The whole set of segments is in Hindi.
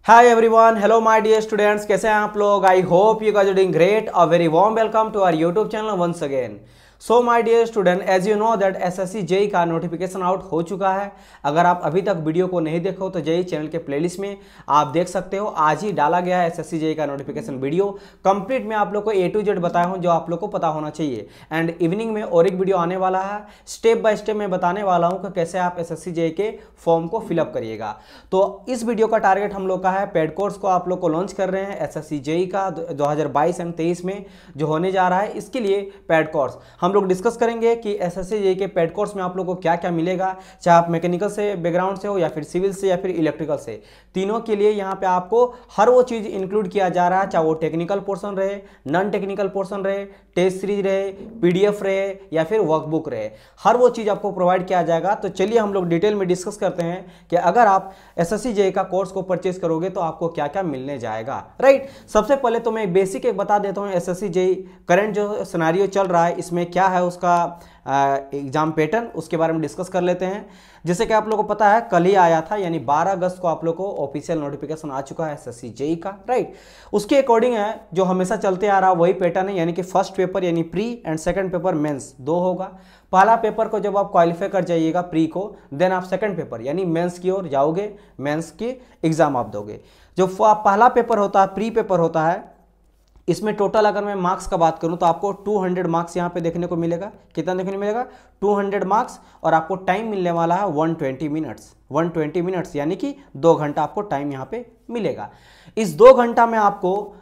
Hi everyone, hello my dear students, कैसे हैं आप लोग। I hope you guys are doing great. A very warm welcome to our YouTube channel once again. So my dear student, as you know that SSC JE का नोटिफिकेशन आउट हो चुका है। अगर आप अभी तक वीडियो को नहीं देखो तो जेई चैनल के प्लेलिस्ट में आप देख सकते हो। आज ही डाला गया है एसएससी जेई का नोटिफिकेशन वीडियो। कंप्लीट मैं आप लोग को ए टू जेड बताया हूँ जो आप लोग को पता होना चाहिए। एंड इवनिंग में और एक वीडियो आने वाला है, स्टेप बाय स्टेप मैं बताने वाला हूँ कि कैसे आप एसएससी जेई के फॉर्म को फिलअप करिएगा। तो इस वीडियो का टारगेट हम लोग का है, पेड कोर्स को आप लोग को लॉन्च कर रहे हैं एसएससी जेई का 2022 एंड 23 में जो होने जा रहा है। इसके लिए पेड कोर्स हम लोग डिस्कस करेंगे कि एसएससी जेई के पेड कोर्स में आप लोग को क्या क्या मिलेगा, चाहे आप मैकेनिकल से बैकग्राउंड से हो या फिर सिविल से या फिर इलेक्ट्रिकल से, तीनों के लिए यहाँ पे आपको हर वो चीज़ इंक्लूड किया जा रहा है, चाहे वो टेक्निकल पोर्शन रहे, नॉन टेक्निकल पोर्शन रहे, टेस्ट सीरीज रहे, पीडीएफ रहे या फिर वर्कबुक रहे, हर वो चीज़ आपको प्रोवाइड किया जाएगा। तो चलिए हम लोग डिटेल में डिस्कस करते हैं कि अगर आप एसएससी जेई का कोर्स को परचेज करोगे तो आपको क्या क्या मिलने जाएगा। राइट, सबसे पहले तो मैं बेसिक एक बता देता हूँ। एसएससी जेई करंट जो सिनेरियो चल रहा है इसमें क्या है उसका एग्जाम पैटर्न, उसके बारे में डिस्कस कर लेते हैं। जैसे कि आप लोगों को पता है कल ही आया था, यानी 12 अगस्त को आप लोग को ऑफिशियल नोटिफिकेशन आ चुका है एसएससी जेई का। राइट, उसके अकॉर्डिंग है जो हमेशा चलते आ रहा वही पैटर्न है, यानी कि फर्स्ट पेपर यानी pre and second paper mains दो होगा। पहला पेपर को जब आप क्वालिफाई कर जाइएगा प्री को, देन आप सेकंड पेपर यानी मेंस की ओर जाओगे, मेंस की एग्जाम आप दोगे। जो पहला पेपर होता है, प्री पेपर होता है, इसमें टोटल अगर मैं मार्क्स का बात करूं तो आपको 200 मार्क्स यहाँ पे देखने को मिलेगा। कितना देखने को मिलेगा? 200 मार्क्स। और आपको टाइम मिलने वाला है 120 मिनट्स। 120 मिनट्स यानी कि 2 घंटा आपको टाइम यहाँ पे मिलेगा। इस 2 घंटा में आपको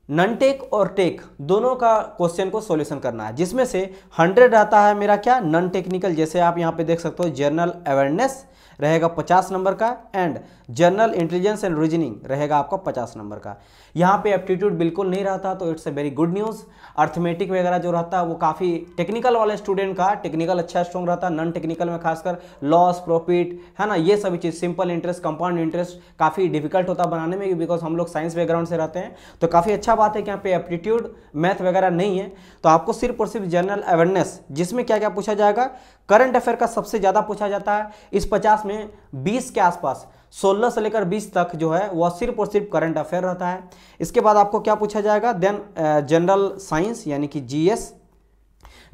नॉन टेक और टेक दोनों का क्वेश्चन को सॉल्यूशन करना है, जिसमें से 100 रहता है मेरा क्या, नॉन टेक्निकल। जैसे आप यहाँ पे देख सकते हो, जनरल अवेयरनेस रहेगा 50 नंबर का, and general intelligence and reasoning रहेगा आपका 50 नंबर का। यहाँ पे एप्टीट्यूड बिल्कुल नहीं रहता, तो it's a very good news. Arithmetic वगैरह जो रहता है वो काफ़ी टेक्निकल वाले स्टूडेंट का टेक्निकल अच्छा स्ट्रॉन्ग रहता है, नॉन टेक्निकल में खासकर लॉस प्रॉफिट है ना, ये सभी चीज़, सिंपल इंटरेस्ट, कंपाउंड इंटरेस्ट काफ़ी डिफिकल्ट होता है बनाने में, बिकॉज हम लोग साइंस बैकग्राउंड से रहते हैं। तो काफ़ी अच्छा बात है कि यहाँ पे एप्टीट्यूड मैथ वगैरह नहीं है। तो आपको सिर्फ और सिर्फ जनरल अवेयरनेस, जिसमें क्या क्या पूछा जाएगा, करंट अफेयर का सबसे ज़्यादा पूछा जाता है। इस 50 में 20 के आसपास, 16 से लेकर 20 तक जो है वह सिर्फ और सिर्फ करंट अफेयर रहता है। इसके बाद आपको क्या पूछा जाएगा, देन जनरल साइंस यानी कि जीएस।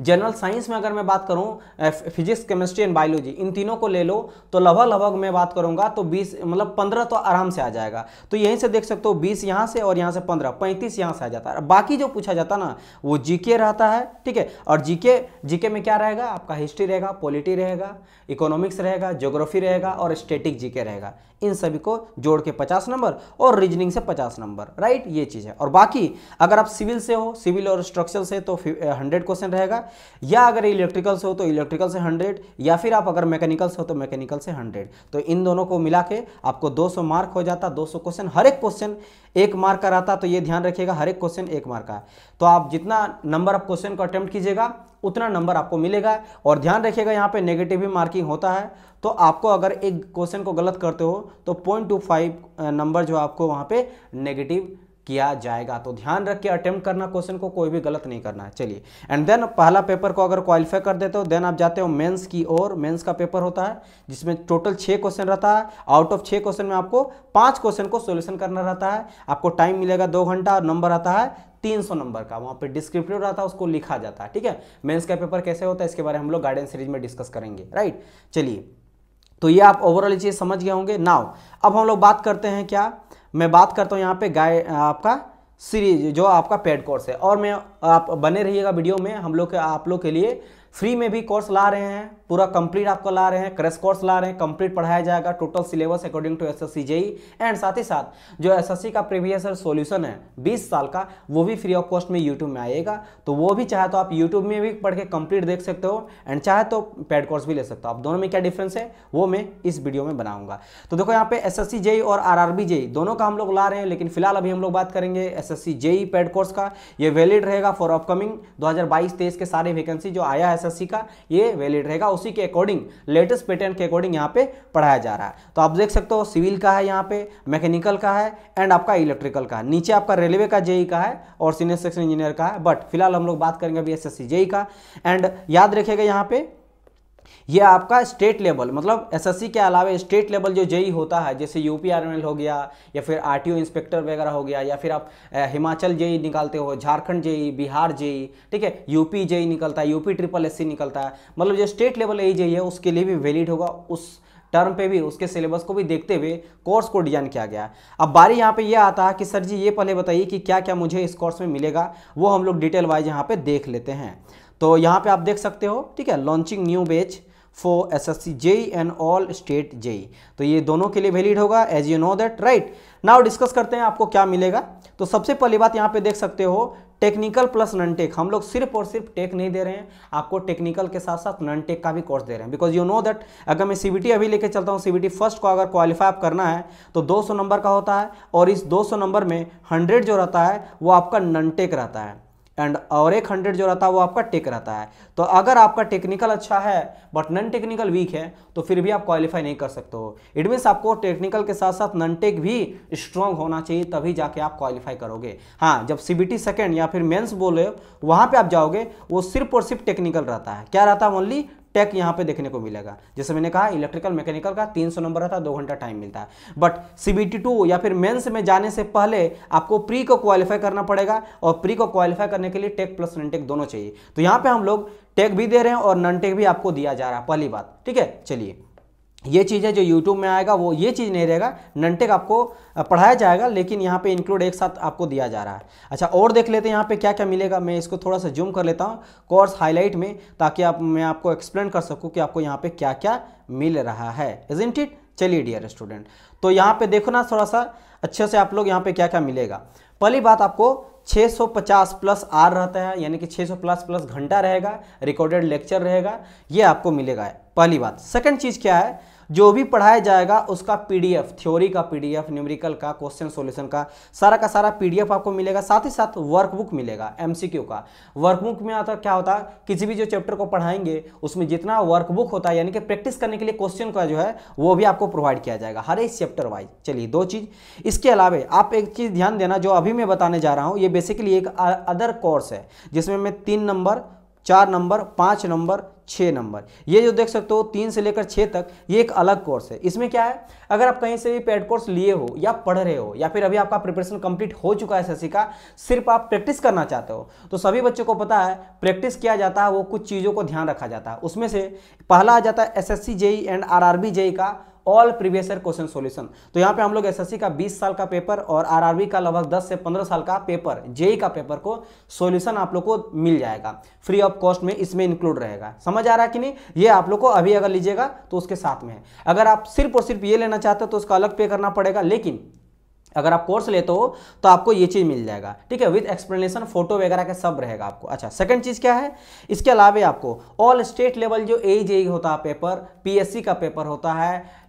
जनरल साइंस में अगर मैं बात करूं, फिजिक्स, केमिस्ट्री एंड बायोलॉजी, इन तीनों को ले लो तो लगभग मैं बात करूंगा तो 20 मतलब 15 तो आराम से आ जाएगा। तो यहीं से देख सकते हो 20 यहाँ से और यहाँ से 15, 35 यहाँ से आ जाता है। बाकी जो पूछा जाता ना वो जीके रहता है, ठीक है। और जीके में क्या रहेगा आपका, हिस्ट्री रहेगा, पॉलिटी रहेगा, इकोनॉमिक्स रहेगा, ज्योग्राफी रहेगा और स्टैटिक जीके रहेगा। इन सभी को जोड़ के 50 नंबर और रीजनिंग से 50 नंबर। राइट, ये चीज़ है। और बाकी अगर आप सिविल से हो, सिविल और स्ट्रक्चरल से, तो 100 क्वेश्चन रहेगा, या अगर इलेक्ट्रिकल से हो तो इलेक्ट्रिकल से 100, या फिर आप अगर मैकेनिकल से हो तो मैकेनिकल से 100। तो इन दोनों को मिला के आपको 200 मार्क हो जाता। 200 क्वेश्चन, हर एक क्वेश्चन 1 मार्क का रहता। तो ये ध्यान रखिएगा, हर एक क्वेश्चन 1 मार्क का है। तो आप जितना नंबर ऑफ क्वेश्चन को अटेम्प्ट कीजिएगा उतना नंबर आपको मिलेगा। और ध्यान रखिएगा यहाँ पे नेगेटिव भी मार्किंग होता है, तो आपको अगर एक क्वेश्चन को गलत करते हो तो 0.25 नंबर जो आपको वहाँ पे नेगेटिव किया जाएगा। तो ध्यान रख के अटेम्प्ट करना क्वेश्चन को, कोई भी गलत नहीं करना है। चलिए, एंड देन पहला पेपर को अगर क्वालिफाई कर देते हो, देन आप जाते हो मेंस की ओर। मेंस का पेपर होता है जिसमें टोटल 6 क्वेश्चन रहता है। आउट ऑफ 6 क्वेश्चन में आपको 5 क्वेश्चन को सोल्यूशन करना रहता है। आपको टाइम मिलेगा 2 घंटा और नंबर आता है 300 नंबर का। वहाँ पे डिस्क्रिप्टिव रहता है, उसको लिखा जाता है, ठीक है। मेंस का पेपर कैसे होता है इसके बारे में हम लोग गाइडेंस सीरीज में डिस्कस करेंगे। राइट, चलिए, तो ये आप ओवरऑल चीज़ समझ गए होंगे। नाउ अब हम लोग बात करते हैं, क्या मैं बात करता हूँ यहाँ पे आपका सीरीज जो आपका पेड कोर्स है। और मैं आप बने रहिएगा वीडियो में, हम लोग आप लोग के लिए फ्री में भी कोर्स ला रहे हैं, पूरा कंप्लीट आपको ला रहे हैं, क्रैश कोर्स ला रहे हैं, कंप्लीट पढ़ाया जाएगा, total syllabus according to SSC JE. And साथ ही साथ जो एसएससी का प्रीवियस ईयर सॉल्यूशन है 20 साल का, वो भी फ्री ऑफ कॉस्ट में यूट्यूब में आएगा। तो वो भी चाहे तो आप यूट्यूब में भी पढ़ के कंप्लीट देख सकते हो, एंड चाहे तो पेड कोर्स भी ले सकते हो। आप दोनों में क्या डिफरेंस है वो मैं इस वीडियो में बनाऊंगा। तो देखो यहाँ पे एसएससी जेई और आरआरबी जेई दोनों का हम लोग ला रहे हैं, लेकिन फिलहाल अभी हम लोग बात करेंगे एसएससी जेई पेड कोर्स का। ये वैलिड रहेगा फॉर अपकमिंग 2022-23 के सारे वैकेंसी जो आया है एसएससी का, ये वैलिड रहेगा। उसी के अकॉर्डिंग, लेटेस्ट पैटर्न के अकॉर्डिंग यहाँ पे पढ़ाया जा रहा है। तो आप देख सकते हो सिविल का है, यहाँ पे मैकेनिकल का है, एंड आपका इलेक्ट्रिकल का है। नीचे आपका रेलवे का जेई का है और सीनियर सेक्शन इंजीनियर का है। बट फिलहाल हम लोग बात करेंगे अभी एसएससी जेई का। एंड याद रखिएगा यहाँ पे ये आपका स्टेट लेवल, मतलब एसएससी के अलावा स्टेट लेवल जो जेई होता है, जैसे यूपी आरएनएल हो गया या फिर आरटीओ इंस्पेक्टर वगैरह हो गया, या फिर आप हिमाचल जेई निकालते हो, झारखंड जेई, बिहार जेई, ठीक है, यूपी जेई निकलता है, यूपी ट्रिपल एससी निकलता है, मतलब जो स्टेट लेवल ए जेई है उसके लिए भी वैलिड होगा। उस टर्म पे भी उसके सिलेबस को भी देखते हुए कोर्स को डिजाइन किया गया है। अब बारी यहाँ पे ये आता है कि सर जी ये पहले बताइए कि क्या क्या मुझे इस कोर्स में मिलेगा, वो हम लोग डिटेल वाइज यहाँ पे देख लेते हैं। तो यहाँ पे आप देख सकते हो, ठीक है, launching new batch for SSC JE and all state JE, तो ये दोनों के लिए वैलिड होगा, as you know that, right. Now discuss करते हैं आपको क्या मिलेगा। तो सबसे पहली बात यहाँ पे देख सकते हो, टेक्निकल प्लस नॉन टेक। हम लोग सिर्फ और सिर्फ टेक नहीं दे रहे हैं, आपको टेक्निकल के साथ साथ नॉन टेक का भी कोर्स दे रहे हैं, बिकॉज यू नो दैट अगर मैं सीबीटी अभी लेके चलता हूँ, सीबीटी फर्स्ट को अगर क्वालिफाई आप करना है तो 200 नंबर का होता है, और इस 200 नंबर में 100 जो रहता है वो आपका नॉन टेक रहता है, एंड और एक 100 जो रहता है वो आपका टेक रहता है। तो अगर आपका टेक्निकल अच्छा है बट नॉन टेक्निकल वीक है तो फिर भी आप क्वालिफाई नहीं कर सकते हो। इट मीन्स आपको टेक्निकल के साथ साथ नॉन टेक भी स्ट्रांग होना चाहिए, तभी जाके आप क्वालिफाई करोगे। हाँ, जब सीबीटी सेकंड या फिर मेंस बोले वहां पे आप जाओगे, वो सिर्फ और सिर्फ टेक्निकल रहता है। क्या रहता है? ओनली टेक यहाँ पे देखने को मिलेगा। जैसे मैंने कहा इलेक्ट्रिकल मैकेनिकल का 300 नंबर रहता है, 2 घंटा टाइम मिलता है। बट सीबीटी 2 या फिर मेंस में जाने से पहले आपको प्री को क्वालिफाई करना पड़ेगा, और प्री को क्वालिफाई करने के लिए टेक प्लस नॉन टेक दोनों चाहिए। तो यहाँ पे हम लोग टेक भी दे रहे हैं और नॉन टेक भी आपको दिया जा रहा है, पहली बात, ठीक है। चलिए, ये चीज़ है जो यूट्यूब में आएगा, वो ये चीज़ नहीं रहेगा, नॉन टेक आपको पढ़ाया जाएगा लेकिन यहाँ पे इंक्लूड एक साथ आपको दिया जा रहा है। अच्छा, और देख लेते हैं यहाँ पे क्या क्या मिलेगा। मैं इसको थोड़ा सा जूम कर लेता हूँ कोर्स हाईलाइट में, ताकि मैं आपको एक्सप्लेन कर सकूँ कि आपको यहाँ पे क्या क्या मिल रहा है, इजंट इट। चलिए डियर स्टूडेंट, तो यहाँ पे देखो ना थोड़ा सा अच्छे से आप लोग यहाँ पे क्या क्या मिलेगा। पहली बात, आपको 650 प्लस आर रहता है, यानी कि 600 प्लस घंटा रहेगा, रिकॉर्डेड लेक्चर रहेगा, ये आपको मिलेगा, पहली बात। सेकंड चीज़ क्या है, जो भी पढ़ाया जाएगा उसका पीडीएफ, थ्योरी का पीडीएफ, न्यूमेरिकल का, क्वेश्चन सॉल्यूशन का सारा पीडीएफ आपको मिलेगा। साथ ही साथ वर्कबुक मिलेगा, एमसीक्यू का। वर्कबुक में आता क्या होता है, किसी भी जो चैप्टर को पढ़ाएंगे उसमें जितना वर्कबुक होता है, यानी कि प्रैक्टिस करने के लिए क्वेश्चन का जो है वो भी आपको प्रोवाइड किया जाएगा, हर एक चैप्टर वाइज। चलिए, 2 चीज़। इसके अलावा आप एक चीज़ ध्यान देना, जो अभी मैं बताने जा रहा हूँ, ये बेसिकली एक अदर कोर्स है, जिसमें मैं 3 नंबर, 4 नंबर, 5 नंबर, 6 नंबर, ये जो देख सकते हो 3 से लेकर 6 तक, ये एक अलग कोर्स है। इसमें क्या है, अगर आप कहीं से भी पेड कोर्स लिए हो या पढ़ रहे हो, या फिर अभी आपका प्रिपरेशन कंप्लीट हो चुका है एसएससी का, सिर्फ आप प्रैक्टिस करना चाहते हो, तो सभी बच्चों को पता है प्रैक्टिस किया जाता है, वो कुछ चीज़ों को ध्यान रखा जाता है। उसमें से पहला आ जाता है SSC JE and RRB JE का all previous year question solution. तो यहाँ पे हम लोग एसएससी का 20 साल का पेपर और आरआरबी का लगभग 10 से 15 साल का पेपर, जेई का पेपर को सॉल्यूशन आप लोग को मिल जाएगा फ्री ऑफ कॉस्ट में, इसमें इंक्लूड रहेगा। समझ आ रहा है कि नहीं? ये आप लोग को अभी अगर लीजिएगा तो उसके साथ में है। अगर आप सिर्फ और सिर्फ ये लेना चाहते हो तो उसका अलग पे करना पड़ेगा, लेकिन अगर आप कोर्स लेते हो तो आपको ये चीज़ मिल जाएगा, ठीक है, विद एक्सप्लेनेशन, फोटो वगैरह का सब रहेगा आपको। अच्छा, सेकंड चीज़ क्या है, इसके अलावा आपको ऑल स्टेट लेवल जो एजेई होता है पेपर, पीएससी का पेपर होता है,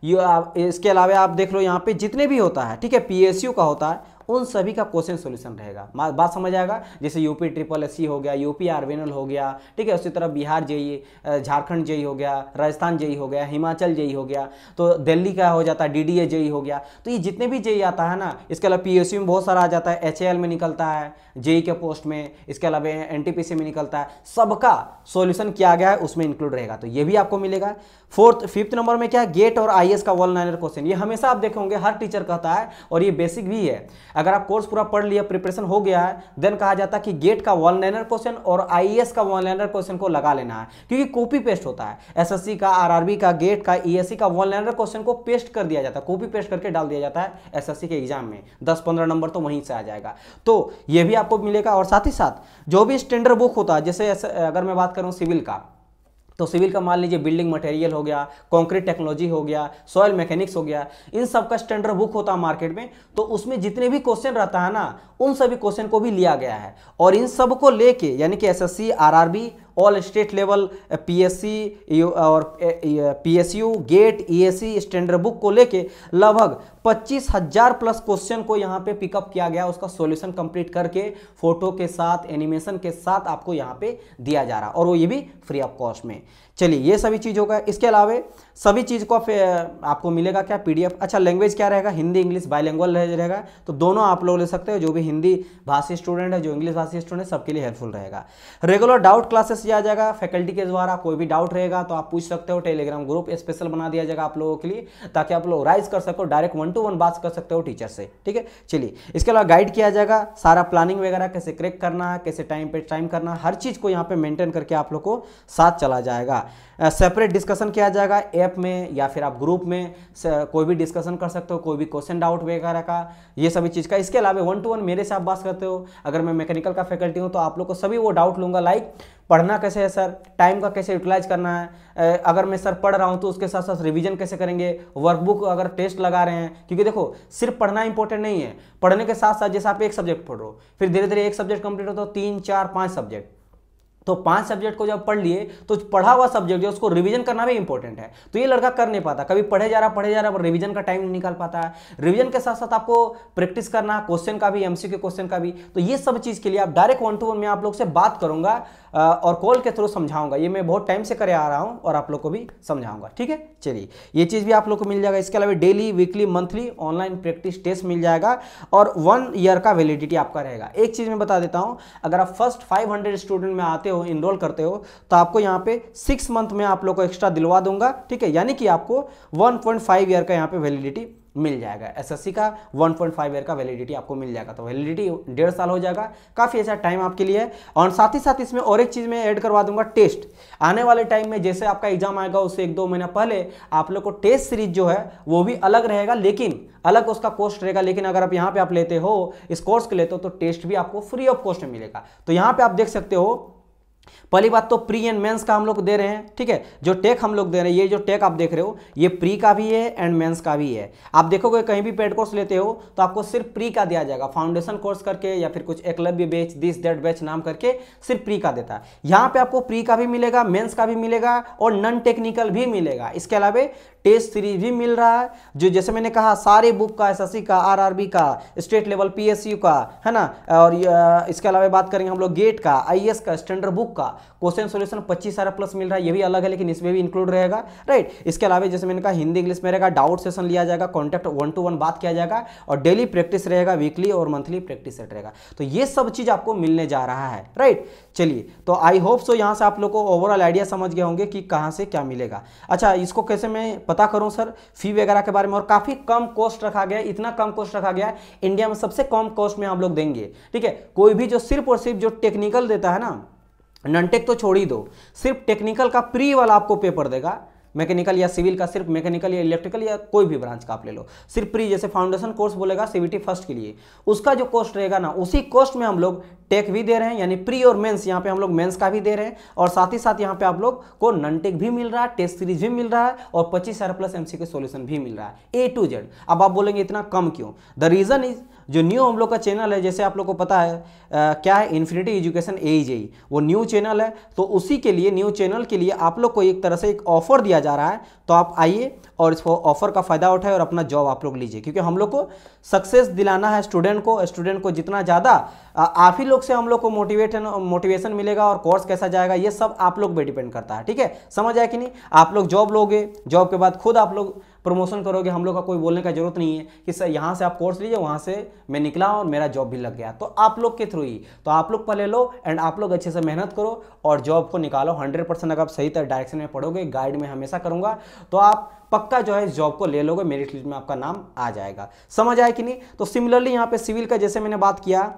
इसके अलावा आप देख लो यहाँ पे जितने भी होता है, ठीक है, पीएसयू का होता है, उन सभी का क्वेश्चन सॉल्यूशन रहेगा। बात समझ आएगा? जैसे यूपी ट्रिपल एससी हो गया, यूपी आरएनएल हो गया, ठीक है, उसी तरह बिहार जेई, झारखंड जेई हो गया, राजस्थान जेई हो गया, हिमाचल जेई हो गया, तो दिल्ली का हो जाता है डीडीए जेई हो गया। तो ये जितने भी जेई आता है ना, इसके अलावा पीएसयू में बहुत सारा आ जाता है, एचएएल में निकलता है जेई के पोस्ट में, इसके अलावा एनटीपीसी में निकलता है, सबका सॉल्यूशन किया गया है, उसमें इंक्लूड रहेगा, तो ये भी आपको मिलेगा। फिफ्थ नंबर में क्या है, गेट और आईएएस का 1-लाइनर क्वेश्चन। ये हमेशा आप देखेंगे हर टीचर कहता है, और ये बेसिक भी है। अगर आप कोर्स पूरा पढ़ लिया, प्रिपरेशन हो गया है, देन कहा जाता है कि गेट का 1-लाइनर क्वेश्चन और आईएएस का 1-लाइनर क्वेश्चन को लगा लेना है, क्योंकि कॉपी पेस्ट होता है। एसएससी का, आरआरबी का, गेट का, ईएससी का 1-लाइनर क्वेश्चन को पेस्ट कर दिया जाता है, कॉपी पेस्ट करके डाल दिया जाता है एसएससी के एग्जाम में, 10-15 नंबर तो वहीं से आ जाएगा। तो ये भी आपको मिलेगा। और साथ ही साथ जो भी स्टैंडर्ड बुक होता है, जैसे अगर मैं बात करूं सिविल का, तो सिविल का मान लीजिए बिल्डिंग मटेरियल हो गया, कंक्रीट टेक्नोलॉजी हो गया, सॉइल मैकेनिक्स हो गया, इन सब का स्टैंडर्ड बुक होता है मार्केट में। तो उसमें जितने भी क्वेश्चन रहता है ना, उन सभी क्वेश्चन को भी लिया गया है, और इन सब को लेके, यानी कि SSC, RRB, all state level, PSC और PSU, GATE, ESC standard book को लेके लगभग 25,000 प्लस क्वेश्चन को यहाँ पे पिकअप किया गया, उसका सॉल्यूशन कंप्लीट करके फोटो के साथ, एनिमेशन के साथ आपको यहाँ पे दिया जा रहा है, और वो ये भी फ्री ऑफ कॉस्ट में। चलिए, ये सभी चीज़ होगा। इसके अलावा सभी चीज़ को आपको मिलेगा क्या, पीडीएफ। अच्छा, लैंग्वेज क्या रहेगा, हिंदी इंग्लिश बाइलिंगुअल रहेगा, तो दोनों आप लोग ले सकते हो, जो भी हिंदी भाषी स्टूडेंट है, जो इंग्लिश भाषी स्टूडेंट है, सबके लिए हेल्पफुल रहेगा। रेगुलर डाउट क्लासेस दिया जाएगा फैकल्टी के द्वारा, कोई भी डाउट रहेगा तो आप पूछ सकते हो। टेलीग्राम ग्रुप स्पेशल बना दिया जाएगा आप लोगों के लिए, ताकि आप लोग राइज कर सको, डायरेक्ट 1-to-1 बात कर सकते हो टीचर से, ठीक है। चलिए, इसके अलावा गाइड किया जाएगा सारा प्लानिंग वगैरह, कैसे क्रैक करना है, कैसे टाइम पे टाइम करना, हर चीज़ को यहाँ पे मेंटेन करके आप लोग को साथ चला जाएगा। सेपरेट डिस्कशन किया जाएगा ऐप में, या फिर आप ग्रुप में कोई भी डिस्कशन कर सकते हो, कोई भी क्वेश्चन डाउट वगैरह का, ये सभी चीज़ का। इसके अलावा 1-to-1 मेरे से आप बात करते हो। अगर मैं मैकेनिकल का फैकल्टी हूँ तो आप लोग को सभी वो डाउट लूंगा, लाइक पढ़ना कैसे है सर, टाइम का कैसे यूटिलाइज करना है, अगर मैं सर पढ़ रहा हूँ तो उसके साथ साथ रिवीजन कैसे करेंगे, वर्कबुक अगर टेस्ट लगा रहे हैं, क्योंकि देखो सिर्फ पढ़ना इंपॉर्टेंट नहीं है, पढ़ने के साथ साथ जैसे आप एक सब्जेक्ट पढ़ रहे हो, फिर धीरे धीरे एक सब्जेक्ट कंप्लीट हो तो 3, 4, 5 सब्जेक्ट, तो 5 सब्जेक्ट को जब पढ़ लिए तो पढ़ा हुआ सब्जेक्ट जो उसको रिवीजन करना भी इंपॉर्टेंट है। तो ये लड़का कर नहीं पाता, कभी पढ़े जा रहा पर रिवीजन का टाइम नहीं निकाल पाता है। रिवीजन के साथ साथ आपको प्रैक्टिस करना, क्वेश्चन का भी, एमसीक्यू क्वेश्चन का भी। तो ये सब चीज के लिए आप डायरेक्ट 1-to-1 में आप लोग से बात करूंगा और कॉल के थ्रू समझाऊंगा। ये मैं बहुत टाइम से करे आ रहा हूं और आप लोग को भी समझाऊंगा, ठीक है। चलिए, ये चीज भी आप लोग को मिल जाएगा। इसके अलावा daily, weekly, monthly online practice test मिल जाएगा और 1 ईयर का वैलिडिटी आपका रहेगा। एक चीज मैं बता देता हूं, अगर आप फर्स्ट 500 स्टूडेंट में आते हो, इनरोल करते हो, तो आपको यहाँ पे 6 मंथ में आप लोग को एक्स्ट्रा दिलवा दूंगा, ठीक है। यानी कि आपको 1.5 ईयर का यहाँ पे वैलिडिटी मिल जाएगा। एसएससी का 1.5 ईयर का वैलिडिटी आपको मिल जाएगा, तो वैलिडिटी 1.5 साल हो जाएगा। काफ़ी अच्छा टाइम आपके लिए है। और साथ ही साथ इसमें और एक चीज़ मैं ऐड करवा दूंगा, टेस्ट। आने वाले टाइम में जैसे आपका एग्जाम आएगा उससे 1-2 महीना पहले आप लोग को टेस्ट सीरीज जो है वो भी अलग रहेगा, लेकिन अलग उसका कॉस्ट रहेगा। लेकिन अगर आप यहाँ पे आप लेते हो, इस कोर्स के लेते हो, तो टेस्ट भी आपको फ्री ऑफ कॉस्ट में मिलेगा। तो यहाँ पे आप देख सकते हो, पहली बात तो प्री एंड मेंस का हम लोग दे रहे हैं, ठीक है। जो टेक हम लोग दे रहे हैं, ये जो टेक आप देख रहे हो, ये प्री का भी है एंड मेंस का भी है। आप देखोगे कहीं भी पेड कोर्स लेते हो तो आपको सिर्फ प्री का दिया जाएगा, फाउंडेशन कोर्स करके या फिर कुछ Eklavya batch, this that batch नाम करके सिर्फ प्री का देता है। यहाँ पे आपको प्री का भी मिलेगा, मेंस का भी मिलेगा और नॉन टेक्निकल भी मिलेगा। इसके अलावा टेस्ट सीरीज भी मिल रहा है, जो जैसे मैंने कहा सारे बुक का, एसएससी का, आरआरबी का, स्टेट लेवल पीएसयू का, है ना। और इसके अलावा बात करेंगे हम लोग गेट का, आईएएस का, स्टैंडर्ड बुक का क्वेश्चन सॉल्यूशन 25 सारा प्लस मिल रहा है। ये भी अलग है लेकिन इसमें भी इंक्लूड रहेगा, राइट। इसके अलावा जैसे मैंने कहा हिंदी इंग्लिश में रहेगा, डाउट सेशन लिया जाएगा, कॉन्टैक्ट 1-to-1 बात किया जाएगा और डेली प्रैक्टिस रहेगा, वीकली और मंथली प्रैक्टिस सेट रहेगा। तो ये सब चीज आपको मिलने जा रहा है, राइट। चलिए, तो आई होप सो यहाँ से आप लोग को ओवरऑल आइडिया समझ गए होंगे कि कहाँ से क्या मिलेगा। अच्छा, इसको कैसे मैं पता करूँ सर, फी वगैरह के बारे में। और काफी कम कॉस्ट रखा गया, इतना कम कॉस्ट रखा गया, इंडिया में सबसे कम कॉस्ट में हम लोग देंगे, ठीक है। कोई भी जो सिर्फ और सिर्फ जो टेक्निकल देता है ना, नॉन-टेक तो छोड़ ही दो, सिर्फ टेक्निकल का प्री वाला आपको पेपर देगा, मैकेनिकल या सिविल का, सिर्फ मैकेनिकल या इलेक्ट्रिकल या कोई भी ब्रांच का आप ले लो, सिर्फ प्री, जैसे फाउंडेशन कोर्स बोलेगा सीवीटी फर्स्ट के लिए, उसका जो कॉस्ट रहेगा ना, उसी कॉस्ट में हम लोग टेक भी दे रहे हैं, यानी प्री और मेंस, यहाँ पे हम लोग मेंस का भी दे रहे हैं और साथ ही साथ यहाँ पे आप लोग को नॉन-टेक भी मिल रहा है, टेस्ट सीरीज भी मिल रहा है और 25 सारा प्लस एमसीक्यू सॉल्यूशन भी मिल रहा है, A to Z। अब आप बोलेंगे इतना कम क्यों? द रीजन इज, जो न्यू हम लोग का चैनल है, जैसे आप लोग को पता है क्या है, इन्फिनिटी एजुकेशन AEJE, वो न्यू चैनल है। तो उसी के लिए, न्यू चैनल के लिए आप लोग को एक तरह से एक ऑफर दिया जा रहा है। तो आप आइए और इस ऑफर का फायदा उठाए और अपना जॉब आप लोग लीजिए, क्योंकि हम लोग को सक्सेस दिलाना है स्टूडेंट को जितना ज़्यादा आप ही लोग से हम लोग को मोटिवेशन मिलेगा और कोर्स कैसा जाएगा ये सब आप लोग पे डिपेंड करता है, ठीक है। समझ आया कि नहीं? आप लोग जॉब लोगे, जॉब के बाद खुद आप लोग प्रमोशन करोगे, हम लोग का कोई बोलने का जरूरत नहीं है कि सर यहाँ से आप कोर्स लीजिए, वहाँ से मैं निकला और मेरा जॉब भी लग गया, तो आप लोग के थ्रू ही। तो आप लोग पहले लो एंड आप लोग अच्छे से मेहनत करो और जॉब को निकालो 100%। अगर आप सही डायरेक्शन में पढ़ोगे, गाइड में हमेशा करूँगा, तो आप पक्का जो है इस जॉब को ले लोगे, मेरिट लिस्ट में आपका नाम आ जाएगा। समझ आया कि नहीं? तो सिमिलरली यहाँ पे सिविल का जैसे मैंने बात किया,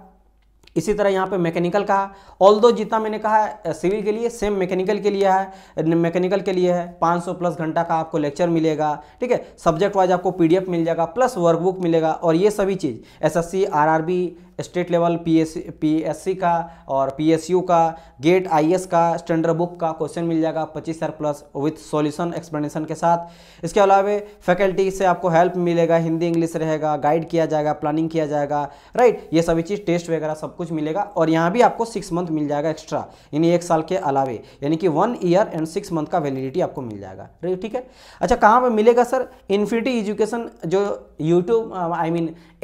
इसी तरह यहाँ पे मैकेनिकल का, ऑल्दो जितना मैंने कहा सिविल के लिए सेम मैकेनिकल के लिए है, मैकेनिकल के लिए है 500 प्लस घंटा का आपको लेक्चर मिलेगा, ठीक है। सब्जेक्ट वाइज आपको PDF मिल जाएगा, प्लस वर्कबुक मिलेगा और ये सभी चीज़ SSC, RRB, state level PSC का और PSU का, गेट IAS का, स्टैंडर्ड बुक का क्वेश्चन मिल जाएगा 25 साल प्लस विथ सॉल्यूशन एक्सप्लेनेशन के साथ। इसके अलावा फैकल्टी से आपको हेल्प मिलेगा, हिंदी इंग्लिश रहेगा, गाइड किया जाएगा, प्लानिंग किया जाएगा, राइट। ये सभी चीज़, टेस्ट वगैरह सब कुछ मिलेगा और यहाँ भी आपको 6 मंथ मिल जाएगा एक्स्ट्रा, यानी 1 साल के अलावे, यानी कि 1 ईयर एंड 6 मंथ का वैलिडिटी आपको मिल जाएगा, राइट, ठीक है। अच्छा, कहाँ पर मिलेगा सर? इन्फिनिटी एजुकेशन जो यूट्यूब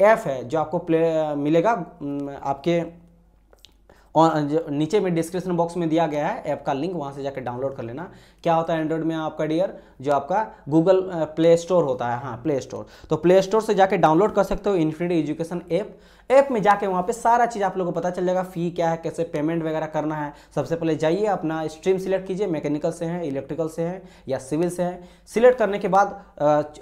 ऐप है, जो आपको मिलेगा आपके और नीचे में डिस्क्रिप्शन बॉक्स में दिया गया है ऐप का लिंक, वहाँ से जाकर डाउनलोड कर लेना। क्या होता है एंड्रॉइड में आपका डियर, जो आपका गूगल प्ले स्टोर होता है, हाँ प्ले स्टोर, तो प्ले स्टोर से जाके डाउनलोड कर सकते हो इन्फिनिटी एजुकेशन ऐप। ऐप में जाके वहाँ पे सारा चीज़ आप लोगों को पता चल जाएगा, फ़ी क्या है, कैसे पेमेंट वगैरह करना है। सबसे पहले जाइए अपना स्ट्रीम सिलेक्ट कीजिए, मैकेनिकल से हैं, इलेक्ट्रिकल से हैं या सिविल से हैं। सिलेक्ट करने के बाद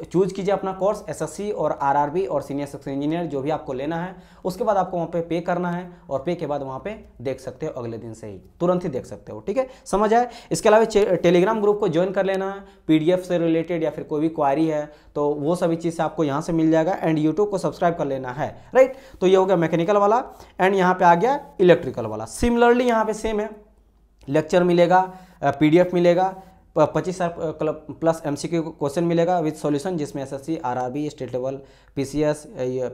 चूज कीजिए अपना कोर्स, एसएससी और आरआरबी और सीनियर सेक्शन इंजीनियर जो भी आपको लेना है। उसके बाद आपको वहाँ पे करना है और पे के बाद वहाँ पे देख सकते हो, अगले दिन से ही तुरंत ही देख सकते हो। ठीक है, समझ आए। इसके अलावा टेलीग्राम ग्रुप को ज्वाइन कर लेना है, पीडीएफ से रिलेटेड या फिर कोई भी क्वारी है तो वो सभी चीज़ आपको यहाँ से मिल जाएगा। एंड यूट्यूब को सब्सक्राइब कर लेना है, राइट। तो ये हो गया मैकेनिकल वाला एंड यहाँ पे आ गया इलेक्ट्रिकल वाला। सिमिलरली यहाँ पे सेम है, लेक्चर मिलेगा, पीडीएफ मिलेगा, 25 प्लस एमसीक्यू क्वेश्चन मिलेगा विद सॉल्यूशन, जिसमें SSC, RRB, state level, PCS,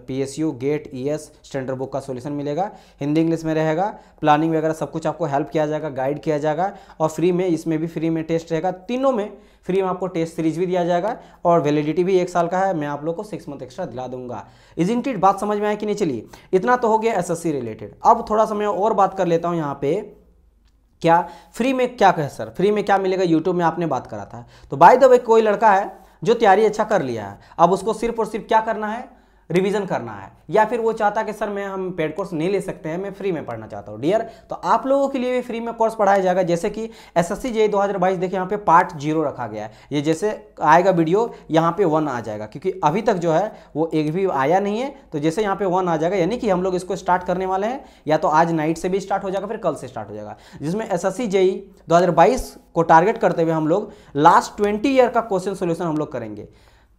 PSU, GATE, ES, standard book का सॉल्यूशन मिलेगा। हिंदी इंग्लिश में रहेगा, प्लानिंग वगैरह सब कुछ आपको हेल्प किया जाएगा, गाइड किया जाएगा। और फ्री में, इसमें भी फ्री में टेस्ट रहेगा, तीनों में फ्री में आपको टेस्ट सीरीज भी दिया जाएगा और वैलिडिटी भी 1 साल का है। मैं आप लोग को 6 मंथ एक्स्ट्रा दिला दूंगा। इज़न्ट इट, बात समझ में आया कि नहीं। चलिए, इतना तो हो गया एसएससी रिलेटेड। अब थोड़ा सा मैं और बात कर लेता हूँ यहाँ पे, क्या फ्री में क्या कहे सर, फ्री में क्या मिलेगा। यूट्यूब में आपने बात करा था, तो बाय द वे कोई लड़का है जो तैयारी अच्छा कर लिया है, अब उसको सिर्फ और सिर्फ क्या करना है, रिवीजन करना है, या फिर वो चाहता है कि सर हम पेड कोर्स नहीं ले सकते हैं, मैं फ्री में पढ़ना चाहता हूँ डियर, तो आप लोगों के लिए भी फ्री में कोर्स पढ़ाया जाएगा। जैसे कि एसएससी जेईई 2022 देखिए यहाँ पे पार्ट 0 रखा गया है। ये जैसे आएगा वीडियो यहाँ पे 1 आ जाएगा, क्योंकि अभी तक जो है वो एक भी आया नहीं है। तो जैसे यहाँ पे 1 आ जाएगा, यानी कि हम लोग इसको स्टार्ट करने वाले हैं, या तो आज नाइट से भी स्टार्ट हो जाएगा, फिर कल से स्टार्ट हो जाएगा, जिसमें एसएससी जेईई 2022 को टारगेट करते हुए हम लोग लास्ट 20 ईयर का क्वेश्चन सोल्यूशन हम लोग करेंगे।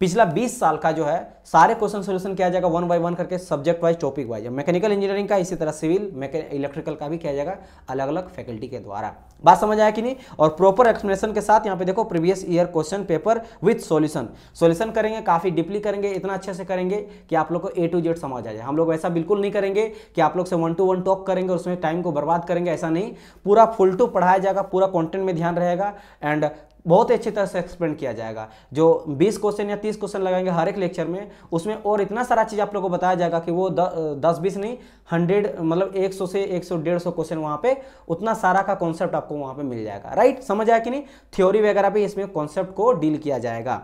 पिछला 20 साल का जो है सारे क्वेश्चन सोल्यूशन किया जाएगा 1 बाय 1 करके, subject wise, topic wise. Mechanical engineering का, इसी तरह सिविल, इलेक्ट्रिकल का भी किया जाएगा अलग अलग फैकल्टी के द्वारा। बात समझ आया कि नहीं। और प्रॉपर एक्सप्लेनेशन के साथ यहाँ पे देखो previous year question paper with solution करेंगे, काफी डीपली करेंगे, इतना अच्छे से करेंगे कि आप लोग को A to Z समझ आ जाए। हम लोग ऐसा बिल्कुल नहीं करेंगे कि आप लोग से 1 to 1 टॉक करेंगे, उसमें टाइम को बर्बाद करेंगे, ऐसा नहीं। पूरा फुल टू पढ़ाया जाएगा, पूरा कंटेंट में ध्यान रहेगा एंड बहुत अच्छी तरह से एक्सप्लेन किया जाएगा। जो 20 क्वेश्चन या 30 क्वेश्चन लगाएंगे हर एक लेक्चर में, उसमें और इतना सारा चीज़ आप लोगों को बताया जाएगा कि वो 10-20 नहीं 100 मतलब 100 से 100-150 क्वेश्चन वहाँ पे, उतना सारा का कॉन्सेप्ट आपको वहाँ पे मिल जाएगा। राइट, समझ आया कि नहीं। थ्योरी वगैरह भी इसमें कॉन्सेप्ट को डील किया जाएगा।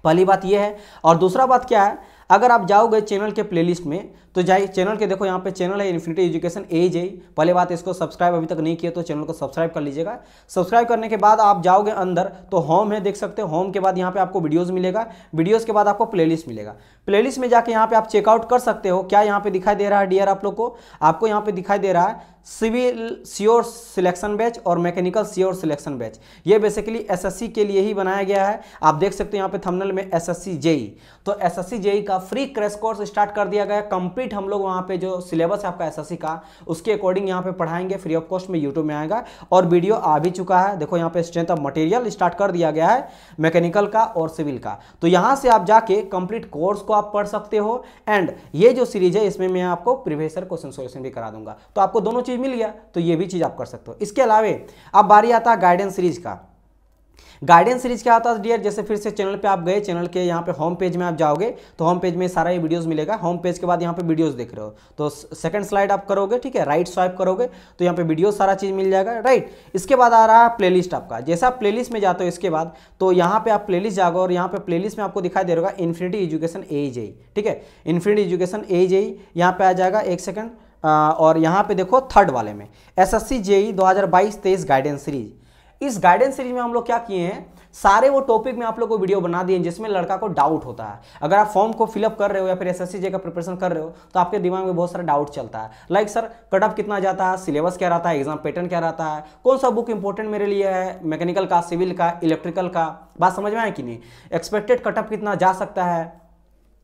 पहली बात ये है। और दूसरा बात क्या है, अगर आप जाओगे चैनल के प्लेलिस्ट में तो जाइए चैनल के, देखो यहाँ पे चैनल है इन्फिनिटी एजुकेशन AJ। पहले बात, इसको सब्सक्राइब अभी तक नहीं किया तो चैनल को सब्सक्राइब कर लीजिएगा। सब्सक्राइब करने के बाद आप जाओगे अंदर तो होम है, देख सकते हो। होम के बाद यहाँ पे आपको वीडियोस मिलेगा, वीडियोस के बाद आपको प्लेलिस्ट मिलेगा। प्लेलिस्ट में जाके यहाँ पे आप चेकआउट कर सकते हो। क्या यहाँ पे दिखाई दे रहा है डियर आप लोग को, आपको यहाँ पे दिखाई दे रहा है सिविल श्योर सिलेक्शन बैच और मैकेनिकल श्योर सिलेक्शन बैच। ये बेसिकली एसएससी के लिए ही बनाया गया है। आप देख सकते हो यहाँ पे थंबनेल में एसएससी जेईई, तो एसएससी जेईई का फ्री क्रैश कोर्स स्टार्ट कर दिया गया है। कंप्लीट हम लोग वहाँ पे जो सिलेबस है आपका एसएससी का, उसके अकॉर्डिंग यहाँ पे पढ़ाएंगे, फ्री ऑफ कॉस्ट में यूट्यूब में आएगा। और वीडियो आ भी चुका है, देखो यहाँ पे स्ट्रेंथ ऑफ मटेरियल स्टार्ट कर दिया गया है मैकेनिकल का और सिविल का। तो यहाँ से आप जाके कंप्लीट कोर्स को आप पढ़ सकते हो। एंड ये जो सीरीज है इसमें मैं आपको प्रीवियस ईयर क्वेश्चन सॉल्यूशन भी करा दूंगा, तो आपको दोनों चीज मिल गया, तो ये भी चीज आप कर सकते हो। इसके अलावा अब बारी आता है गाइडेंस सीरीज का। गाइडेंस सीरीज क्या होता है डियर, जैसे फिर से चैनल पे आप गए, चैनल के यहाँ पे होम पेज में आप जाओगे तो होम पेज में सारा ये वीडियोस मिलेगा। होम पेज के बाद यहाँ पे वीडियोस देख रहे हो तो सेकंड स्लाइड आप करोगे, ठीक है, राइट स्वाइप करोगे तो यहाँ पे वीडियो सारा चीज मिल जाएगा। राइट, इसके बाद आ रहा है प्लेलिस्ट आपका। जैसे आप प्लेलिस्ट में जाते हो इसके बाद तो यहाँ पे आप प्लेलिस्ट जाओगे और यहाँ पे प्लेलिस्ट में आपको दिखाई दे रहा इन्फिनिटी एजुकेशन AJ, ठीक है, इन्फिनिटी एजुकेशन AJ यहाँ पे आ जाएगा। एक सेकंड, और यहाँ पे देखो थर्ड वाले में एसएससी जेईई 2022-23 गाइडेंस सीरीज। इस गाइडेंस सीरीज में हम लोग क्या किए हैं, सारे वो टॉपिक में आप लोग को वीडियो बना दिए जिसमें लड़का को डाउट होता है। अगर आप फॉर्म को फिलअप कर रहे हो या फिर एसएससी जेईई का प्रिपरेशन कर रहे हो तो आपके दिमाग में बहुत सारा डाउट चलता है, लाइक सर कट ऑफ कितना जाता है, सिलेबस क्या रहता है, एग्जाम पैटर्न क्या रहता है, कौन सा बुक इंपॉर्टेंट मेरे लिए है, मैकेनिकल का, सिविल का, इलेक्ट्रिकल का। बात समझ में आए कि नहीं, एक्सपेक्टेड कट ऑफ कितना जा सकता है।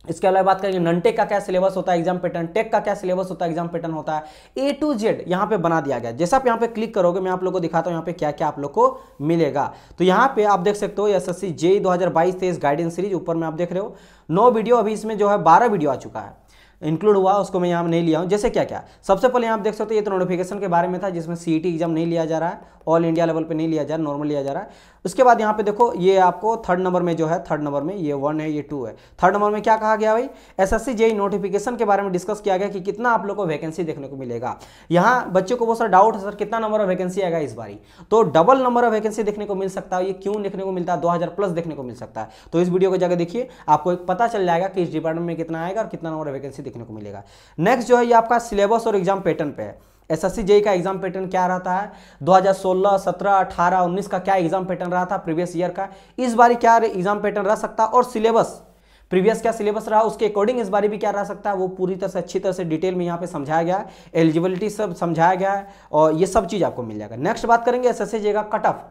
इसके अलावा बात करेंगे नॉन-टेक का क्या सिलेबस होता है, एग्जाम पैटर्न, टेक का क्या सिलेबस होता है, एग्जाम पैटर्न होता है, A to Z यहाँ पे बना दिया गया। जैसे आप यहाँ पे क्लिक करोगे मैं आप लोगों को दिखाता हूँ यहाँ पे क्या क्या आप लोग को मिलेगा। तो यहाँ पे आप देख सकते हो एसएससी जेईई 2022-23 गाइडेंस सीरीज, ऊपर में आप देख रहे हो 9 वीडियो, अभी इसमें जो है 12 वीडियो आ चुका है, इंक्लूड हुआ, उसको मैं यहाँ नहीं लिया हूँ। जैसे क्या क्या, सबसे पहले यहाँ आप देख सकते हो ये तो नोटिफिकेशन के बारे में था जिसमें CET एग्जाम नहीं लिया जा रहा है, ऑल इंडिया लेवल पे नहीं लिया जा रहा, नॉर्मल लिया जा रहा है। उसके बाद यहाँ पे देखो ये आपको थर्ड नंबर में जो है, थर्ड नंबर में ये 1 है, ये 2 है। थर्ड नंबर में क्या कहा गया भाई, एसएससी जेईई नोटिफिकेशन के बारे में डिस्कस किया गया कि कितना आप लोग को वैकेंसी देखने को मिलेगा। यहाँ बच्चों को बहुत सारा डाउट है, सर कितना नंबर ऑफ वैकेंसी आएगा इस बारी, तो डबल नंबर ऑफ वैकेंसी देखने को मिल सकता है। ये क्यों देखने को मिलता है, 2000 प्लस देखने को मिल सकता है। तो इस वीडियो को जाकर देखिए, आपको एक पता चल जाएगा कि इस डिपार्टमेंट में कितना आएगा और कितना नंबर ऑफ वैकेंसी देखने को मिलेगा। नेक्स्ट जो है ये आपका सिलेबस और एग्जाम पैटर्न पे है। एसएससी जेईई का एग्जाम पैटर्न क्या रहता है, 2016, 17, 18, 19 का क्या एग्जाम पैटर्न रहा था प्रीवियस ईयर का, इस बार क्या एग्जाम पैटर्न रह सकता है, और सिलेबस प्रीवियस क्या सिलेबस रहा उसके अकॉर्डिंग इस बार भी क्या रह सकता है, वो पूरी तरह से अच्छी तरह से डिटेल में यहाँ पे समझाया गया है। एलिजिबिलिटी सब समझाया गया है और ये सब चीज आपको मिल जाएगा। नेक्स्ट बात करेंगे एसएससी जेईई का कट ऑफ,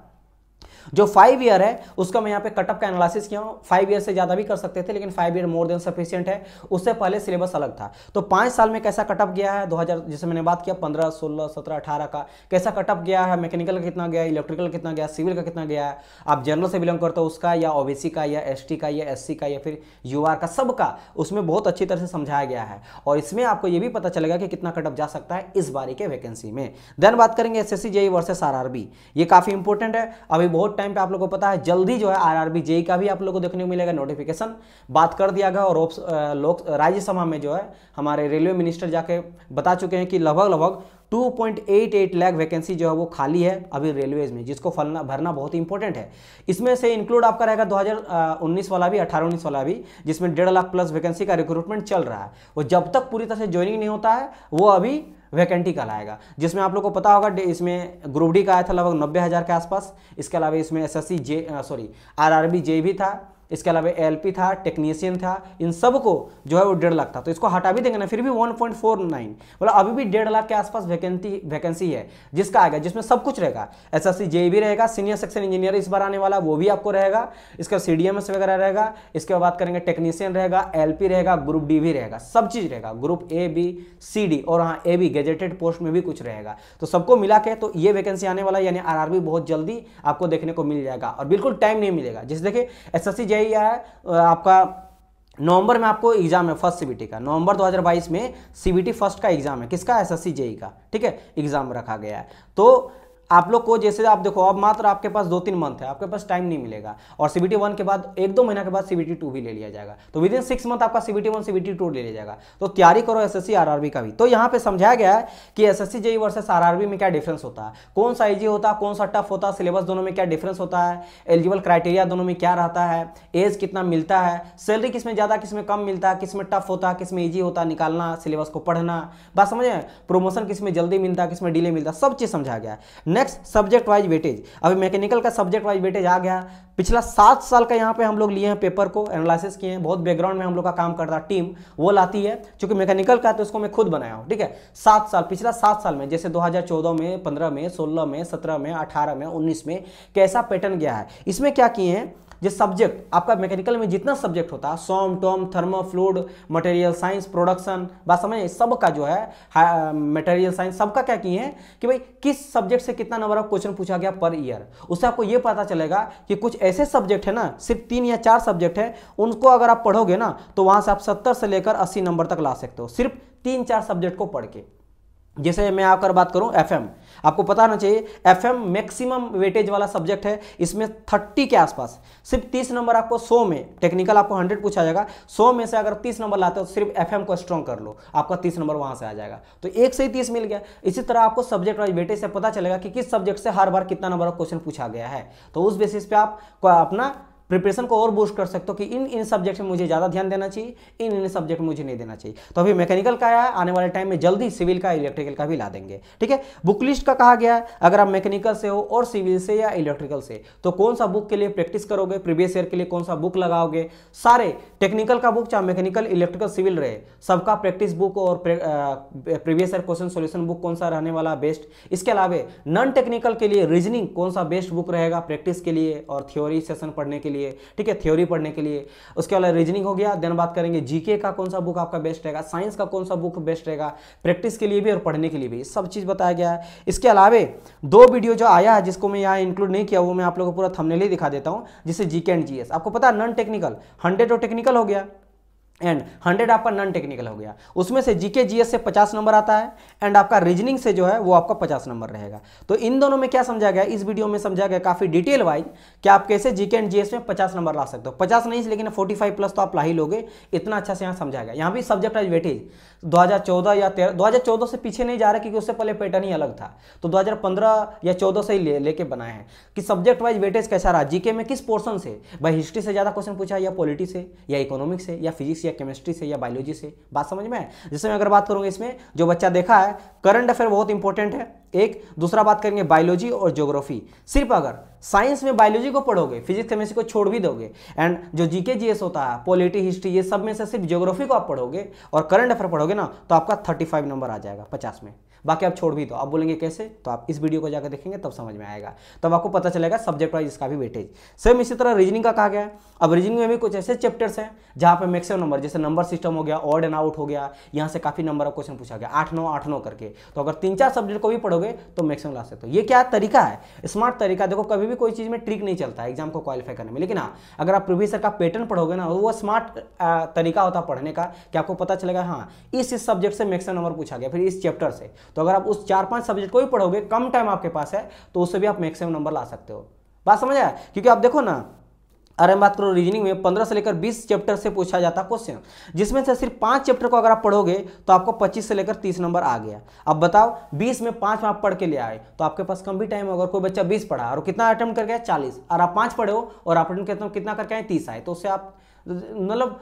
जो 5 ईयर है उसका मैं यहाँ पे कट ऑफ का एनालिसिस किया हूँ। 5 ईयर से ज्यादा भी कर सकते थे, लेकिन 5 ईयर मोर देन सफिशिएंट है। उससे पहले सिलेबस अलग था। तो 5 साल में कैसा कट ऑफ गया है, 2000 जैसे मैंने बात किया 15, 16, 17, 18 का कैसा कट ऑफ गया है, मैकेनिकल का कितना गया, इलेक्ट्रिकल कितना गया, सिविल का कितना गया है, आप जनरल से बिलोंग करते हो उसका, या ओबीसी का, या एसटी का, या एससी का, या फिर यूआर का, सबका उसमें बहुत अच्छी तरह से समझाया गया है। और इसमें आपको ये भी पता चलेगा कि कितना कट ऑफ जा सकता है इस बारी के वैकेंसी में। देन बात करेंगे एसएससी जेईई वर्सेस आरआरबी, ये काफी इंपॉर्टेंट है। अभी बहुत टाइम पे आप लोगों को पता है जल्दी जो है आरआरबी जेईई का भी आप लोगों को देखने को मिलेगा नोटिफिकेशन, बात कर दिया गया। और लोक राज्यसभा में जो है हमारे रेलवे मिनिस्टर जाके बता चुके हैं कि लगभग 2.88 लाख वैकेंसी जो है वो खाली है अभी रेलवेज में, जिसको भरना बहुत इंपॉर्टेंट है। इसमें से इंक्लूड आपका रहेगा 2019 वाला भी, 18-19 वाला भी, जिसमें 1.5 लाख प्लस वैकेंसी का रिक्रूटमेंट चल रहा है। वो जब तक पूरी तरह से ज्वाइनिंग नहीं होता है वो अभी वैकेंटी कहलाएगा। जिसमें आप लोग को पता होगा इसमें ग्रुप डी का आया था लगभग 90,000 के आसपास। इसके अलावा इसमें एसएससी आरआरबी जेईई भी था, इसके अलावा एलपी था, टेक्नीशियन था, इन सब को जो है वो 1.5 लाख था। तो इसको हटा भी देंगे ना फिर भी 1.49, मतलब अभी भी 1.5 लाख के आसपास वैकेंसी है जिसका आएगा, जिसमें सब कुछ रहेगा। एसएससी जेईई भी रहेगा, सीनियर सेक्शन इंजीनियर इस बार आने वाला वो भी आपको रहेगा, इसका सीडीएमएस वगैरह रहेगा, इसके बाद बात करेंगे टेक्नीशियन रहेगा, एलपी रहेगा, ग्रुप डी भी रहेगा, सब चीज रहेगा, group A B C D, और हाँ ए बी गेजेटेड पोस्ट में भी कुछ रहेगा। तो सबको मिला के तो ये वैकेंसी आने वाला, यानी आरआरबी बहुत जल्दी आपको देखने को मिल जाएगा और बिल्कुल टाइम नहीं मिलेगा। जैसे देखिए एसएससी जेईई है आपका नवंबर में आपको एग्जाम है फर्स्ट सीबीटी का, नवंबर 2022 में सीबीटी फर्स्ट का एग्जाम है, किसका, एसएससी जेईई का, ठीक है, एग्जाम रखा गया है। तो आप लोग को जैसे आप देखो अब मात्र आपके पास 2-3 मंथ है, आपके पास टाइम नहीं मिलेगा। और सीबीटी 1 के बाद 1-2 महीना के बाद सीबीटी 2 भी ले लिया जाएगा, तो विदिन 6 मंथ आपका सीबीटी 1 सीबीटी 2 ले लिया जाएगा। तो तैयारी करो एसएससी आरआरबी का भी। तो यहाँ पे समझाया गया है कि एसएससी जेईई वर्सेस आरआरबी में क्या डिफरेंस होता है, कौन सा इजी होता है, कौन सा टफ होता है, सिलेबस दोनों में क्या डिफरेंस होता है, एलिजिबल क्राइटेरिया दोनों में क्या रहता है, एज कितना मिलता है, सैलरी किसमें ज्यादा किसमें कम मिलता है, किसमें टफ होता है किसमें ईजी होता है, निकालना सिलेबस को पढ़ना, बात समझे, प्रमोशन किसमें जल्दी मिलता है किसमें डिले मिलता है, सब चीज समझा गया है। नेक्स्ट सब्जेक्ट वाइज वेटेज, अभी मैकेनिकल का सब्जेक्ट वाइज वेटेज आ गया। पिछला 7 साल का यहाँ पे हम लोग लिए हैं, पेपर को एनालिसिस किए हैं, बहुत बैकग्राउंड में हम लोग का काम करता टीम वो लाती है, क्योंकि मैकेनिकल का तो इसको मैं खुद बनाया हूँ, ठीक है। 7 साल, पिछला 7 साल में जैसे 2014 में, 15 में, 16 में, 17 में, 18 में, 19 में कैसा पैटर्न गया है, इसमें क्या किए हैं, जो सब्जेक्ट आपका मैकेनिकल में जितना सब्जेक्ट होता है, SOM TOM thermo fluid material science production, बात समझे, सबका जो है मटेरियल साइंस सबका क्या किए हैं कि भाई किस सब्जेक्ट से कितना नंबर ऑफ क्वेश्चन पूछा गया पर ईयर। उससे आपको ये पता चलेगा कि कुछ ऐसे सब्जेक्ट है ना, सिर्फ 3 या 4 सब्जेक्ट है, उनको अगर आप पढ़ोगे ना तो वहां से आप 70 से लेकर 80 नंबर तक ला सकते हो, सिर्फ 3-4 सब्जेक्ट को पढ़ के। जैसे मैं आकर बात करूं एफएम, आपको पता होना चाहिए एफएम मैक्सिमम वेटेज वाला सब्जेक्ट है, इसमें 30 के आसपास, सिर्फ 30 नंबर आपको 100 में, टेक्निकल आपको 100 पूछा जाएगा, 100 में से अगर 30 नंबर लाते हो तो सिर्फ एफएम को स्ट्रॉन्ग कर लो, आपका 30 नंबर वहां से आ जाएगा। तो 1 से ही 30 मिल गया। इसी तरह आपको सब्जेक्ट वाइज वेटेज से पता चलेगा कि किस सब्जेक्ट से हर बार कितना नंबर ऑफ क्वेश्चन पूछा गया है, तो उस बेसिस पे आप अपना प्रिपरेशन को और बूस्ट कर सकते हो कि इन सब्जेक्ट में मुझे ज़्यादा ध्यान देना चाहिए, इन सब्जेक्ट में मुझे नहीं देना चाहिए। तो अभी मैकेनिकल का है, आने वाले टाइम में जल्दी सिविल का इलेक्ट्रिकल का भी ला देंगे, ठीक है। बुक लिस्ट का कहा गया है, अगर आप मैकेनिकल से हो और सिविल से या इलेक्ट्रिकल से, तो कौन सा बुक के लिए प्रैक्टिस करोगे, प्रीवियस ईयर के लिए कौन सा बुक लगाओगे, सारे टेक्निकल का बुक चाहे मैकेनिकल इलेक्ट्रिकल सिविल रहे, सबका प्रैक्टिस बुक और previous year question solution book कौन सा रहने वाला बेस्ट। इसके अलावा नॉन टेक्निकल के लिए रीजनिंग कौन सा बेस्ट बुक रहेगा प्रैक्टिस के लिए और थ्योरी सेशन पढ़ने के लिए, ठीक है, पढ़ने के लिए। उसके अलावा रीजनिंग हो गया, देन बात करेंगे जीके का कौन सा बुक आपका बेस्ट रहेगा, साइंस का कौन सा बुक बेस्ट रहेगा, प्रैक्टिस के लिए भी और पढ़ने के लिए भी, सब चीज बताया गया है। इसके अलावा 2 वीडियो जो आया है जिसको मैं यहाँ इंक्लूड नहीं किया, वो मैं आप लोगों को पूरा थंबनेल ही दिखा देता हूँ, जिससे जीके एंड जीएस। आपको पता है नॉन टेक्निकल 100 और टेक्निकल हो गया, एंड 100 आपका नॉन टेक्निकल हो गया। उसमें से जीके जीएस से 50 नंबर आता है एंड आपका रीजनिंग से जो है वो आपका 50 नंबर रहेगा। तो इन दोनों में क्या समझा गया, इस वीडियो में समझा गया काफी डिटेल वाइज कि आप कैसे जीके एंड जीएस में 50 नंबर ला सकते हो। 50 नहीं लेकिन 45 प्लस तो आप ला ही लोगे, इतना अच्छा से यहाँ समझा गया। यहाँ भी सब्जेक्ट वाइज वेटेज 2014 या 2014 से पीछे नहीं जा रहा क्योंकि उससे पहले पैटर्न ही अलग था, तो 2015 या 14 से ही लेके बनाए हैं कि सब्जेक्ट वाइज वेटेज कैसा रहा। जीके में किस पोर्शन से, भाई हिस्ट्री से ज्यादा क्वेश्चन पूछा या पॉलिटी से या इकोनॉमिक्स से या फिजिक्स या केमिस्ट्री से या बायोलॉजी से, बात समझ में है। जैसे मैं अगर बात करूंगा इसमें जो बच्चा देखा है, करंट अफेयर बहुत इंपॉर्टेंट है एक, दूसरा बात करेंगे बायोलॉजी और ज्योग्राफी। सिर्फ अगर साइंस में बायोलॉजी को पढ़ोगे, फिजिक्स केमिस्ट्री को छोड़ भी दोगे, एंड जो जीके जीएस होता है, पॉलिटी, हिस्ट्री, ये सब में से सिर्फ ज्योग्राफी को आप पढ़ोगे और करंट अफेयर पढ़ोगे ना, तो आपका 35 नंबर आ जाएगा 50 में। बाकी आप छोड़ भी दो। आप बोलेंगे कैसे, तो आप इस वीडियो को जाकर देखेंगे तब समझ में आएगा, तब आपको पता चलेगा सब्जेक्ट वाइज इसका भी वेटेज। सेम इसी तरह रीजनिंग का कहा गया है। अब रीजनिंग में भी कुछ ऐसे चैप्टर्स हैं जहां पे मैक्सिमम नंबर, जैसे नंबर सिस्टम हो गया, ऑड एंड आउट हो गया, यहाँ से काफी नंबर ऑफ क्वेश्चन पूछा गया, 8-9 करके। तो अगर 3-4 सब्जेक्ट को भी पढ़ोगे तो मैक्सिमम ला सकते हो। ये क्या तरीका है, स्मार्ट तरीका। देखो कभी भी कोई चीज में ट्रिक नहीं चलता है एग्जाम को क्वालिफाई करने में, लेकिन हाँ अगर आप प्रीवियस ईयर का पैटर्न पढ़ोगे ना, वो स्मार्ट तरीका होता है पढ़ने का कि आपको पता चलेगा हाँ इस सब्जेक्ट से मैक्सिमम नंबर पूछा गया, फिर इस चैप्टर से। तो अगर आप उस 4-5 सब्जेक्ट को भी पढ़ोगे, कम टाइम आपके पास है, तो उससे भी आप मैक्सिमम नंबर ला सकते हो। बात समझ आया। क्योंकि आप देखो ना, अरे बात करो रीजनिंग में 15 से लेकर 20 चैप्टर से पूछा जाता क्वेश्चन, जिसमें से सिर्फ 5 चैप्टर को अगर आप पढ़ोगे तो आपको 25 से लेकर 30 नंबर आ गया। अब बताओ 20 में 5 आप पढ़ के ले आए तो आपके पास कम भी टाइम। अगर कोई बच्चा 20 पढ़ा और कितना अटेम्प्ट करके आए 40, और आप 5 पढ़े हो और आप कितना करके आए 30 आए, तो उससे आप मतलब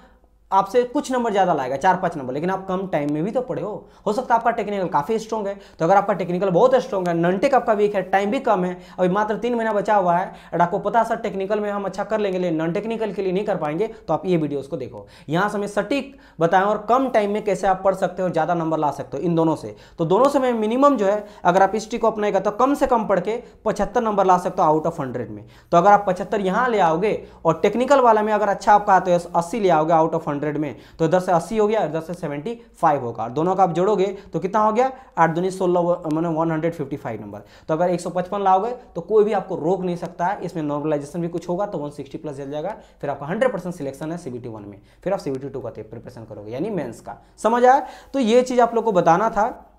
आपसे कुछ नंबर ज्यादा लाएगा, 4-5 नंबर, लेकिन आप कम टाइम में भी तो पढ़े हो सकता है आपका टेक्निकल काफी स्ट्रॉन्ग है। तो अगर आपका टेक्निकल बहुत स्ट्रॉन्ग है, नॉन-टेक आपका वीक है, टाइम भी कम है, अभी मात्र 3 महीना बचा हुआ है, और आपको पता है सर टेक्निकल में हम अच्छा कर लेंगे लेकिन नॉन टेक्निकल के लिए नहीं कर पाएंगे, तो आप ये वीडियोस को देखो। यहाँ से हमें सटीक बताएं और कम टाइम में कैसे आप पढ़ सकते हो, ज्यादा नंबर ला सकते हो इन दोनों से। तो दोनों से मैं मिनिमम जो है, अगर आप इस ट्रिक को अपनाएगा तो कम से कम पढ़ के 75 नंबर ला सकते हो आउट ऑफ 100 में। तो अगर आप 75 यहाँ ले आओगे और टेक्निकल वाला में अगर अच्छा आपका आता है 80 ले आओगे आउट ऑफ 100 में, तो इधर से 80 हो गया, इधर से 75 होगा। दोनों का आप जोड़ोगे तो कितना हो गया, 8 दूनी 16 मैंने 155 नंबर। तो अगर 155 लाओगे तो कोई भी आपको रोक नहीं सकता है। इसमें नॉर्मलाइजेशन भी कुछ होगा तो 160 प्लस चल जाएगा। फिर आपका 100% सिलेक्शन है CBT 1 में, फिर आप CBT 2 का प्रिपरेशन करोगे यानी मेंस का। समझ आया। तो ये चीज आप लोग को बताना था।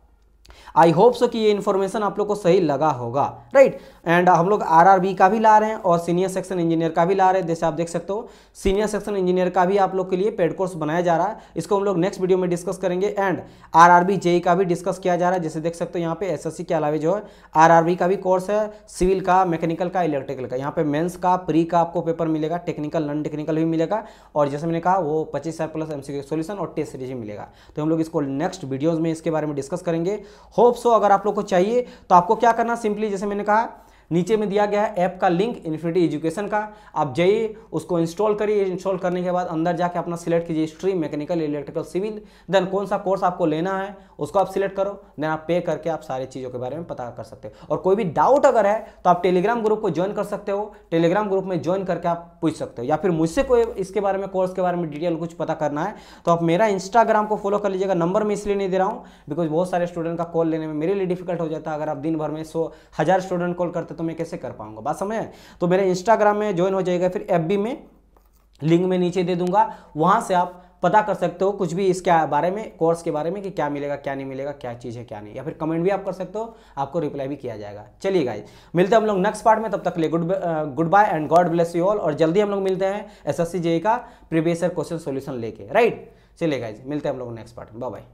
आई होप सो कि ये इन्फॉर्मेशन आप लोग को सही लगा होगा, राइट। एंड हम लोग RRB का भी ला रहे हैं और सीनियर सेक्शन इंजीनियर का भी ला रहे हैं। जैसे आप देख सकते हो सीनियर सेक्शन इंजीनियर का भी आप लोग के लिए पेड कोर्स बनाया जा रहा है, इसको हम लोग नेक्स्ट वीडियो में डिस्कस करेंगे। एंड RRB JEE का भी डिस्कस किया जा रहा है। जैसे देख सकते हो यहाँ पे SSC के अलावा जो है RRB का भी कोर्स है, सिविल का, मैकेनिकल का, इलेक्ट्रिकल का। यहाँ पे मेंस का, प्री का आपको पेपर मिलेगा, टेक्निकल नॉन टेक्निकल भी मिलेगा, और जैसे मैंने कहा वो 25,000 प्लस MCQ सोल्यूशन और टेस्ट सीरीज मिलेगा। तो हम लोग इसको नेक्स्ट वीडियोज में इसके बारे में डिस्कस करेंगे। होप सो अगर आप लोग को चाहिए तो आपको क्या करना, सिंपली जैसे मैंने कहा नीचे में दिया गया है ऐप का लिंक इन्फिनिटी एजुकेशन का, आप जाइए उसको इंस्टॉल करिए। इंस्टॉल करने के बाद अंदर जाके अपना सिलेक्ट कीजिए stream, mechanical, electrical, civil, then कौन सा कोर्स आपको लेना है उसको आप सिलेक्ट करो, देन आप पे करके आप सारी चीज़ों के बारे में पता कर सकते हो। और कोई भी डाउट अगर है तो आप टेलीग्राम ग्रुप को ज्वाइन कर सकते हो, टेलीग्राम ग्रुप में ज्वाइन करके आप पूछ सकते हो, या फिर मुझसे कोई इसके बारे में, कोर्स के बारे में डिटेल कुछ पता करना है तो आप मेरा इंस्टाग्राम को फॉलो कर लीजिएगा। नंबर मैं इसलिए नहीं दे रहा हूँ बिकॉज बहुत सारे स्टूडेंट का कॉल लेने में मेरे लिए डिफिकल्ट हो जाता है। अगर आप दिन भर में 100,000 स्टूडेंट कॉल करते तो मैं कैसे कर पाऊंगा, बात समझ। तो मेरे इंस्टाग्राम में ज्वाइन हो जाएगा, फिर FB में लिंक में नीचे दे दूंगा, वहां से आप पता कर सकते हो कुछ भी इसके बारे में, कोर्स के बारे में कि क्या मिलेगा क्या नहीं मिलेगा, क्या चीज़ है क्या नहीं, या फिर कमेंट भी आप कर सकते हो, आपको रिप्लाई भी किया जाएगा। चलिए गाइस मिलते हैं हम लोग नेक्स्ट पार्ट में, तब तक के लिए goodbye and God bless you all. और जल्दी हम लोग मिलते हैं SSC JEE का प्रीवियस ईयर क्वेश्चन सॉल्यूशन लेके, राइट। चलिए गाइस मिलते हैं हम लोग नेक्स्ट पार्ट में, बाय बाय।